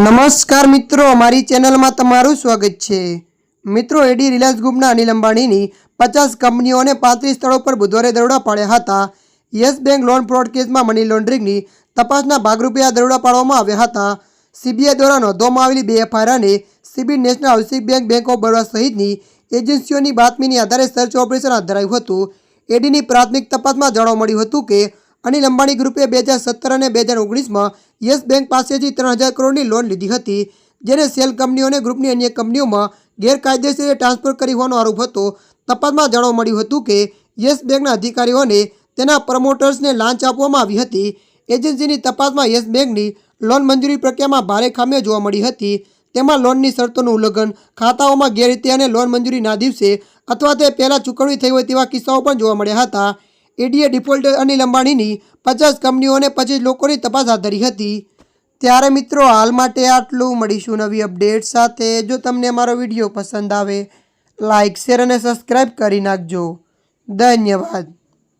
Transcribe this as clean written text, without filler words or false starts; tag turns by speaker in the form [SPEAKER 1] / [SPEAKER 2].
[SPEAKER 1] નમસ્કાર મિત્રો, અમારી ચેનલમાં તમારું સ્વાગત છે। મિત્રો, એડી રિલાયન્સ ગ્રુપના અનિલ અંબાણીની 50 કંપનીઓ અને 35 સ્થળો પર બુધવારે દરોડા પાડ્યા હતા। યસ બેંક લોન ફ્રોડ કેસમાં મની લોન્ડરિંગની તપાસના ભાગરૂપે આ દરોડા પાડવામાં આવ્યા હતા। સીબીઆઈ દ્વારા નોંધવામાં આવેલી 2 એફઆઈઆર અને CB National Housing Bank, Bank of Baroda સહિતની એજન્સીઓની બાતમીની આધારે સર્ચ ઓપરેશન હાથ ધરાયું હતું। એડીની પ્રાથમિક તપાસમાં જાણવા મળ્યું હતું કે અનિલ અંબાણી ગ્રુપે 2017 અને 2019માં યસ બેંક પાસેથી 3000 કરોડની લોન લીધી હતી, જેને સેલ કંપનીઓ અને ગ્રુપની અન્ય કંપનીઓમાં ગેરકાયદેસર ટ્રાન્સફર કરી હોવાનો આરોપ હતો। તપાસમાં જાણવા મળ્યું હતું કે યસ બેંકના અધિકારીઓને તેના પ્રમોટર્સને લાંચ આપવામાં આવી હતી। એજન્સીની તપાસમાં યસ બેંકની લોન મંજૂરી પ્રક્રિયામાં ભારે ખામીઓ જોવા મળી હતી। તેમાં લોનની શરતોનું ઉલ્લંઘન, ખાતાઓમાં ગેરરીતિ અને લોન મંજૂરીના દિવસે અથવા તે પહેલાં ચૂકવણી થઈ હોય તેવા કિસ્સાઓ પણ જોવા મળ્યા હતા। એડીએ ડિફોલ્ટર અનિલ અંબાણીની 50 કંપનીઓ અને 25 લોકોની તપાસ હાથ ધરી હતી। ત્યારે મિત્રો, હાલ માટે આટલું। મળીશું નવી અપડેટ સાથે। જો તમને અમારો વિડીયો પસંદ આવે, લાઇક, શેર અને સબસ્ક્રાઈબ કરી નાખજો। ધન્યવાદ।